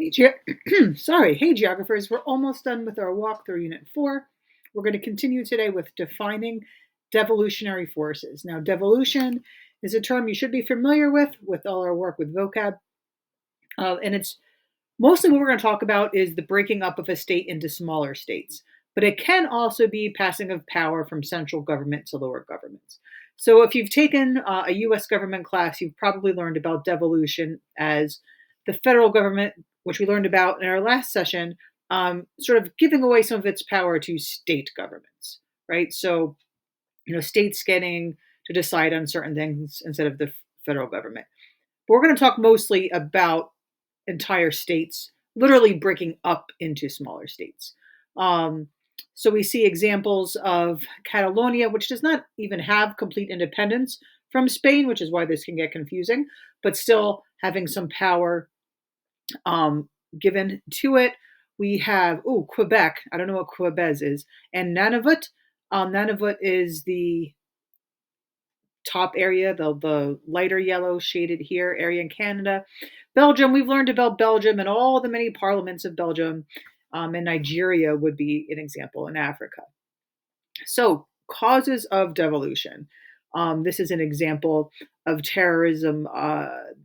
Hey, hey geographers, we're almost done with our walk through Unit 4. We're going to continue today with defining devolutionary forces. Now, devolution is a term you should be familiar with all our work with vocab, and it's mostly what we're going to talk about is the breaking up of a state into smaller states, but it can also be passing of power from central government to lower governments. So if you've taken a US government class, you've probably learned about devolution as the federal government, which we learned about in our last session, sort of giving away some of its power to state governments, right? So, states getting to decide on certain things instead of the federal government. But we're going to talk mostly about entire states literally breaking up into smaller states. So we see examples of Catalonia, which does not even have complete independence from Spain, which is why this can get confusing, but still having some power given to it. We have, Quebec. I don't know what Quebec is. And Nunavut. Nunavut is the top area, the lighter yellow shaded here area in Canada. Belgium, we've learned about Belgium and all the many parliaments of Belgium. And Nigeria would be an example in Africa. So, causes of devolution. This is an example of terrorism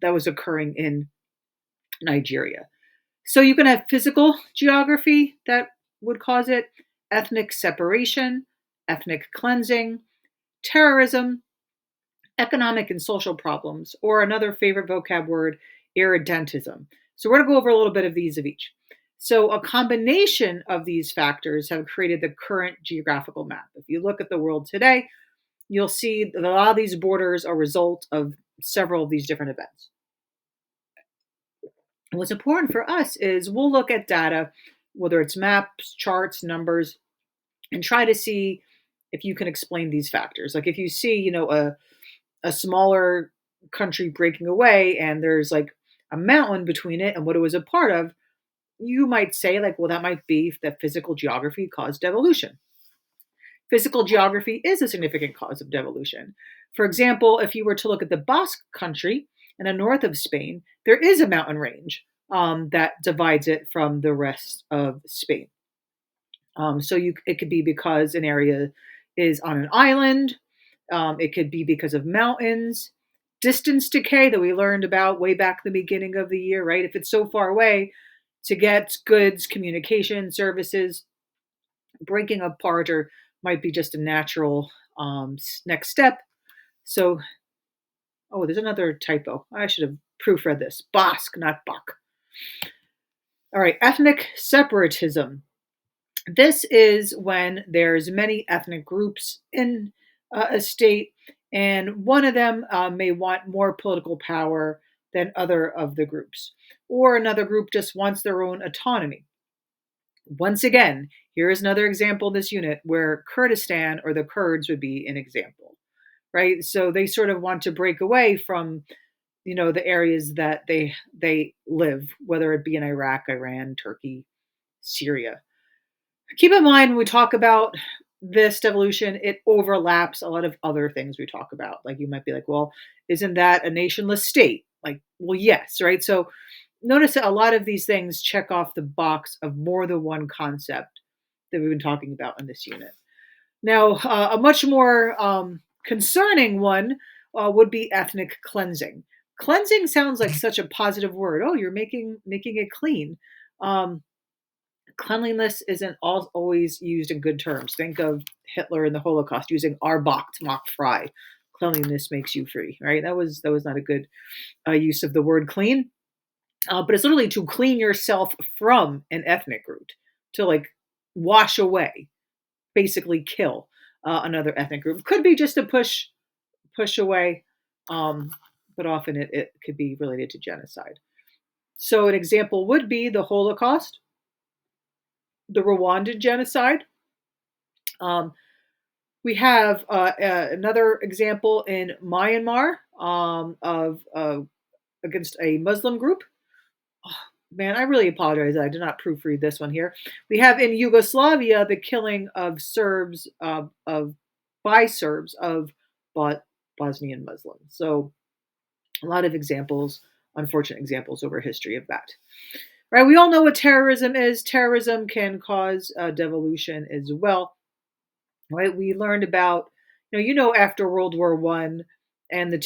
that was occurring in Nigeria. So you can have physical geography that would cause it, ethnic separation, ethnic cleansing, terrorism, economic and social problems, or another favorite vocab word, irredentism. So we're going to go over a little bit of these of each. So a combination of these factors have created the current geographical map. If you look at the world today, you'll see that a lot of these borders are a result of several of these different events. And what's important for us is we'll look at data, whether it's maps, charts, numbers, and try to see if you can explain these factors. Like if you see, a smaller country breaking away and there's like a mountain between it and what it was a part of, you might say like, well, that might be that physical geography caused devolution. Physical geography is a significant cause of devolution. For example, if you were to look at the Basque country in the north of Spain, there is a mountain range that divides it from the rest of Spain. It could be because an area is on an island. It could be because of mountains, distance decay that we learned about way back at the beginning of the year, right? If it's so far away to get goods, communication, services, breaking apart or might be just a natural next step. So, there's another typo. I should have proofread this. Basque, not Bach. All right, ethnic separatism. This is when there's many ethnic groups in a state, and one of them may want more political power than other of the groups, or another group just wants their own autonomy. Once again, here is another example in this unit where Kurdistan or the Kurds would be an example, right? So they sort of want to break away from, the areas that they live, whether it be in Iraq, Iran, Turkey, Syria. Keep in mind when we talk about this devolution, it overlaps a lot of other things we talk about. Like you might be like, well, isn't that a nationless state? Like, well, yes, right? So notice that a lot of these things check off the box of more than one concept that we've been talking about in this unit. Now, a much more concerning one would be ethnic cleansing. Cleansing sounds like such a positive word. Oh, you're making it clean. Cleanliness isn't always used in good terms. Think of Hitler in the Holocaust using Arbeit macht frei. Cleanliness makes you free, right? That was not a good use of the word clean. But it's literally to clean yourself from an ethnic group, to like wash away, basically kill another ethnic group. Could be just to push away, but often it could be related to genocide. So an example would be the Holocaust, the Rwandan genocide. We have another example in Myanmar of against a Muslim group. Oh, man, I really apologize. I did not proofread this one here. We have in Yugoslavia the killing of Serbs by Serbs of Bosnian Muslims. So a lot of examples, unfortunate examples over history of that. right? We all know what terrorism is. Terrorism can cause devolution as well, right? We learned about, after World War One and the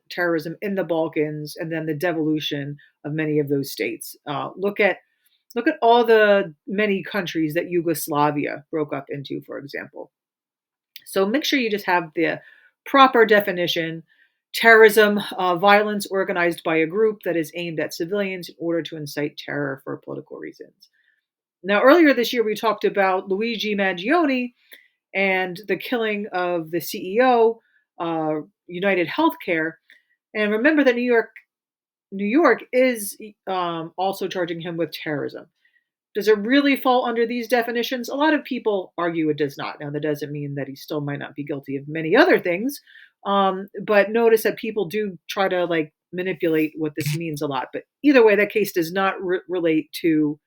terrorism in the Balkans, and then the devolution of many of those states. Look at all the many countries that Yugoslavia broke up into, for example. So make sure you just have the proper definition. Terrorism, violence organized by a group that is aimed at civilians in order to incite terror for political reasons. Now, earlier this year, we talked about Luigi Mangione and the killing of the CEO, United Healthcare. And remember that New York is also charging him with terrorism. Does it really fall under these definitions? A lot of people argue it does not. Now, that doesn't mean that he still might not be guilty of many other things. But notice that people do try to manipulate what this means a lot. But either way, that case does not relate to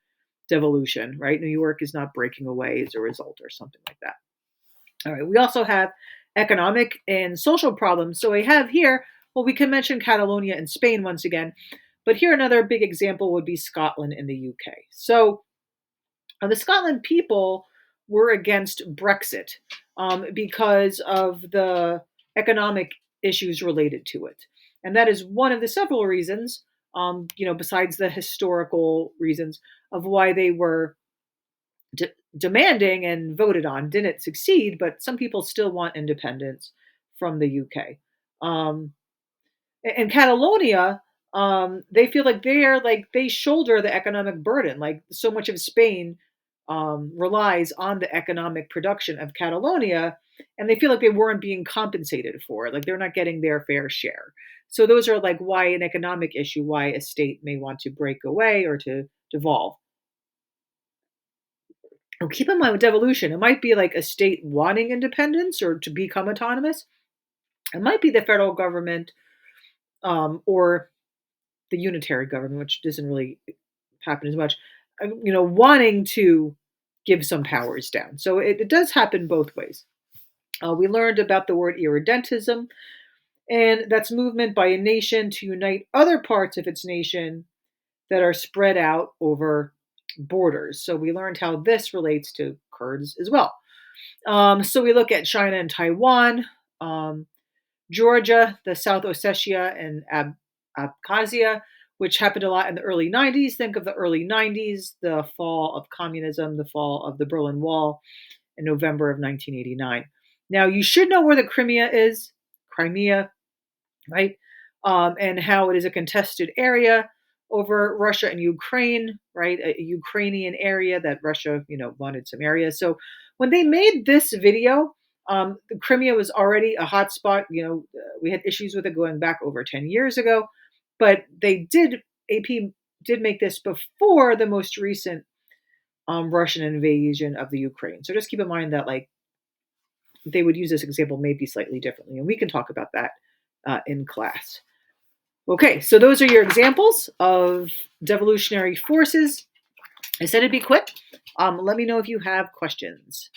devolution, right? New York is not breaking away as a result or something like that. All right. We also have economic and social problems. So we have here, well, we can mention Catalonia and Spain once again. But here, another big example would be Scotland and the UK. So the Scotland people were against Brexit because of the economic issues related to it. And that is one of the several reasons, besides the historical reasons, of why they were demanding and voted on. Didn't succeed, but some people still want independence from the UK. In Catalonia, they feel like they shoulder the economic burden. Like so much of Spain relies on the economic production of Catalonia, and they feel like they weren't being compensated for it. Like they're not getting their fair share. So those are like why an economic issue, why a state may want to break away or to devolve. Oh, keep in mind with devolution, it might be like a state wanting independence or to become autonomous. It might be the federal government or the unitary government, which doesn't really happen as much, wanting to give some powers down. So it does happen both ways. We learned about the word irredentism, and that's movement by a nation to unite other parts of its nation that are spread out over borders. So we learned how this relates to Kurds as well. So we look at China and Taiwan, Georgia, the South Ossetia, and Abkhazia, which happened a lot in the early 90s. Think of the early 90s, the fall of communism, the fall of the Berlin Wall in November of 1989. Now, you should know where the Crimea is, right? And how it is a contested area over Russia and Ukraine, right? A Ukrainian area that Russia, wanted some areas. So when they made this video, the Crimea was already a hot spot. We had issues with it going back over 10 years ago, but AP did make this before the most recent Russian invasion of the Ukraine. So just keep in mind that they would use this example maybe slightly differently, and we can talk about that in class. Okay, so those are your examples of devolutionary forces. I said it'd be quick. Let me know if you have questions.